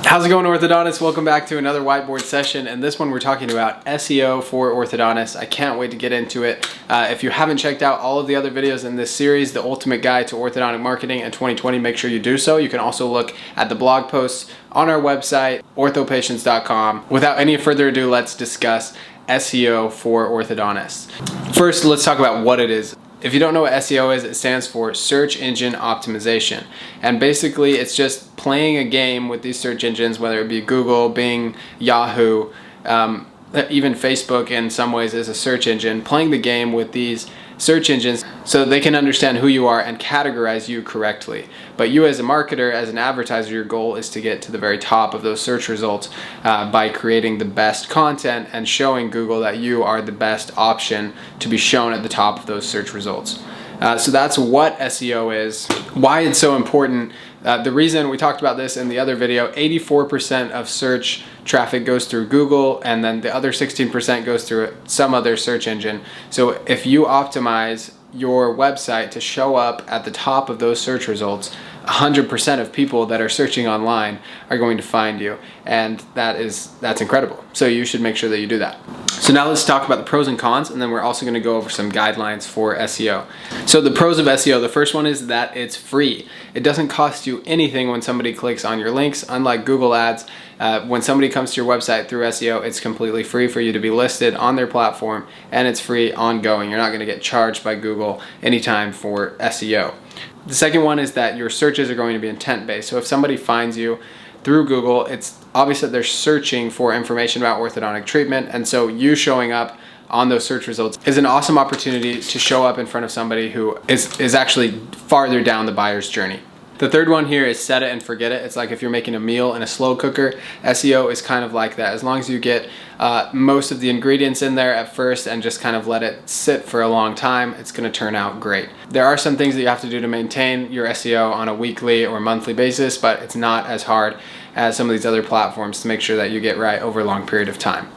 How's it going, orthodontists? Welcome back to another whiteboard session, and this one we're talking about SEO for orthodontists. I can't wait to get into it. If you haven't checked out all of the other videos in this series, The Ultimate Guide to Orthodontic Marketing in 2020, make sure you do so. You can also look at the blog posts on our website, OrthoPatients.com. Without any further ado, let's discuss SEO for orthodontists. First, let's talk about what it is. If you don't know what SEO is, it stands for Search Engine Optimization. And basically, it's just playing a game with these search engines, whether it be Google, Bing, Yahoo, even Facebook in some ways is a search engine, playing the game with these search engines so they can understand who you are and categorize you correctly. But you as a marketer, as an advertiser, your goal is to get to the very top of those search results by creating the best content and showing Google that you are the best option to be shown at the top of those search results. So that's what SEO is, why it's so important. The reason we talked about this in the other video, 84% of search traffic goes through Google, and then the other 16% goes through some other search engine. So if you optimize your website to show up at the top of those search results, 100% of people that are searching online are going to find you, and that's incredible. So you should make sure that you do that. So now let's talk about the pros and cons, and then we're also going to go over some guidelines for SEO. So the pros of SEO, the first one is that it's free. It doesn't cost you anything when somebody clicks on your links, unlike Google Ads. When somebody comes to your website through SEO, it's completely free for you to be listed on their platform, and it's free ongoing. You're not going to get charged by Google anytime for SEO. The second one is that your searches are going to be intent-based. So if somebody finds you through Google, it's obvious that they're searching for information about orthodontic treatment, and so you showing up on those search results is an awesome opportunity to show up in front of somebody who is actually farther down the buyer's journey. The third one here is set it and forget it. It's like if you're making a meal in a slow cooker, SEO is kind of like that. As long as you get most of the ingredients in there at first and just kind of let it sit for a long time, it's going to turn out great. There are some things that you have to do to maintain your SEO on a weekly or monthly basis, but it's not as hard as some of these other platforms to make sure that you get right over a long period of time.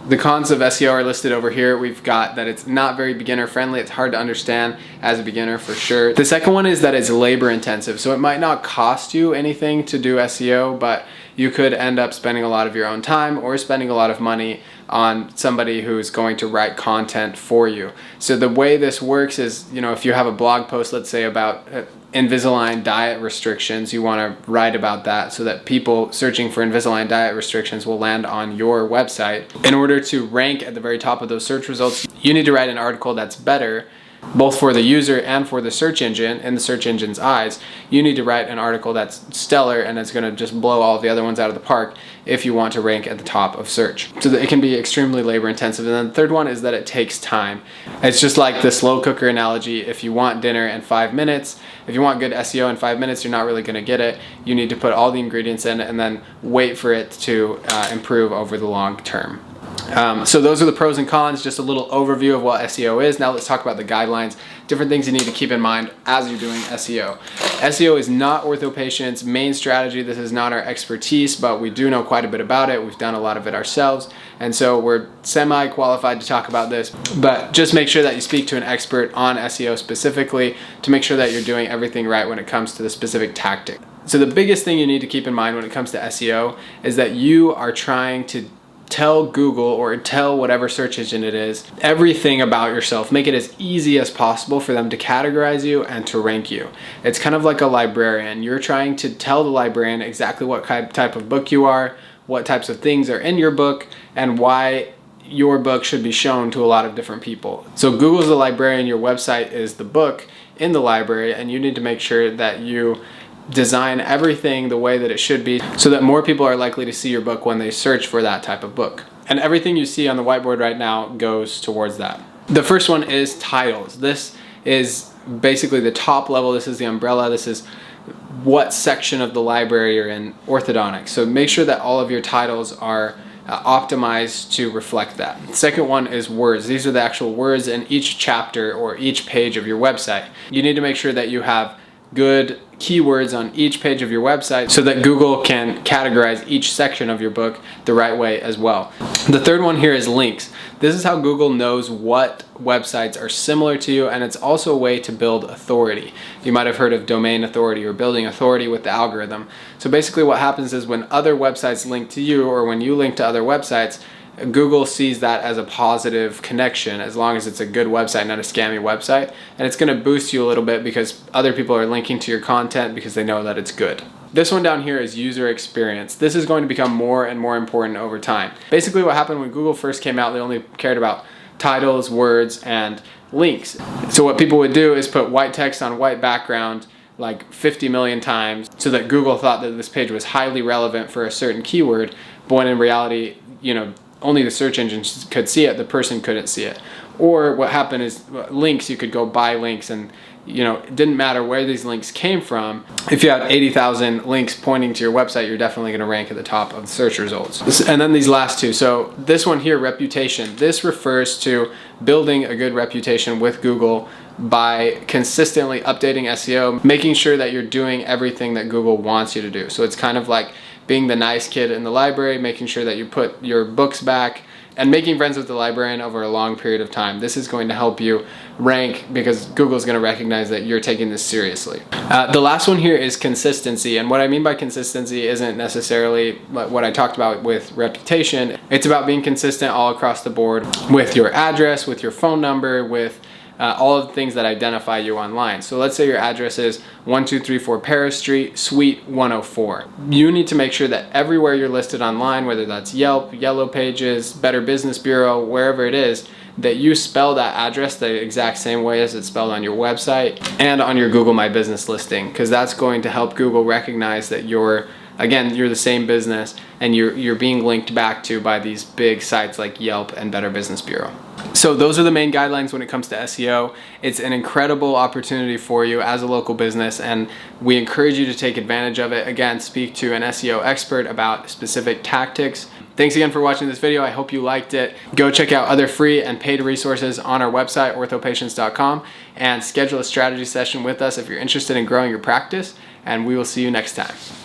The cons of SEO are listed over here. We've got that it's not very beginner friendly. It's hard to understand as a beginner for sure. The second one is that it's labor intensive. So it might not cost you anything to do SEO, but you could end up spending a lot of your own time or spending a lot of money on somebody who's going to write content for you. So the way this works is, if you have a blog post, let's say about Invisalign diet restrictions, you want to write about that so that people searching for Invisalign diet restrictions will land on your website. In order to rank at the very top of those search results, you need to write an article that's better, both for the user and for the search engine, in the search engine's eyes. You need to write an article that's stellar and it's going to just blow all of the other ones out of the park if you want to rank at the top of search. So that it can be extremely labor intensive. And then the third one is that it takes time. It's just like the slow cooker analogy. If you want dinner in 5 minutes, if you want good SEO in 5 minutes, you're not really going to get it. You need to put all the ingredients in and then wait for it to improve over the long term. So those are the pros and cons, just a little overview of what SEO is. Now let's talk about the guidelines, different things you need to keep in mind as you're doing SEO. SEO is not OrthoPatients' main strategy. This is not our expertise, but we do know quite a bit about it. We've done a lot of it ourselves, and so we're semi-qualified to talk about this, but just make sure that you speak to an expert on SEO specifically to make sure that you're doing everything right when it comes to the specific tactic. So the biggest thing you need to keep in mind when it comes to SEO is that you are trying to tell Google or tell whatever search engine it is everything about yourself. Make it as easy as possible for them to categorize you and to rank you. It's kind of like a librarian. You're trying to tell the librarian exactly what type of book you are, what types of things are in your book, and why your book should be shown to a lot of different people. So Google's the librarian, your website is the book in the library, and you need to make sure that you design everything the way that it should be so that more people are likely to see your book when they search for that type of book. And everything you see on the whiteboard right now goes towards that. The first one is titles. This is basically the top level. This is the umbrella. This is what section of the library you're in orthodontics. So make sure that all of your titles are optimized to reflect that. The second one is words. These are the actual words in each chapter or each page of your website. You need to make sure that you have good keywords on each page of your website so that Google can categorize each section of your book the right way as well. The third one here is links. This is how Google knows what websites are similar to you, and it's also a way to build authority. You might have heard of domain authority or building authority with the algorithm. So basically what happens is when other websites link to you, or when you link to other websites, Google sees that as a positive connection as long as it's a good website, not a scammy website. And it's going to boost you a little bit because other people are linking to your content because they know that it's good. This one down here is user experience. This is going to become more and more important over time. Basically what happened when Google first came out, they only cared about titles, words, and links. So what people would do is put white text on white background like 50 million times so that Google thought that this page was highly relevant for a certain keyword, but when in reality, only the search engines could see it, the person couldn't see it. Or what happened is links, you could go buy links, and it didn't matter where these links came from. If you had 80,000 links pointing to your website, you're definitely going to rank at the top of the search results. And then these last two. So this one here, reputation. This refers to building a good reputation with Google by consistently updating SEO, making sure that you're doing everything that Google wants you to do. So it's kind of like being the nice kid in the library, making sure that you put your books back, and making friends with the librarian over a long period of time. This is going to help you rank because Google's going to recognize that you're taking this seriously. The last one here is consistency, and what I mean by consistency isn't necessarily what I talked about with reputation. It's about being consistent all across the board with your address, with your phone number, with all of the things that identify you online. So let's say your address is 1234 Paris Street, Suite 104. You need to make sure that everywhere you're listed online, whether that's Yelp, Yellow Pages, Better Business Bureau, wherever it is, that you spell that address the exact same way as it's spelled on your website and on your Google My Business listing, because that's going to help Google recognize that you're the same business and you're being linked back to by these big sites like Yelp and Better Business Bureau. So those are the main guidelines when it comes to SEO. It's an incredible opportunity for you as a local business, and we encourage you to take advantage of it. Again, speak to an SEO expert about specific tactics. Thanks again for watching this video. I hope you liked it. Go check out other free and paid resources on our website, OrthoPatients.com, and schedule a strategy session with us if you're interested in growing your practice, and we will see you next time.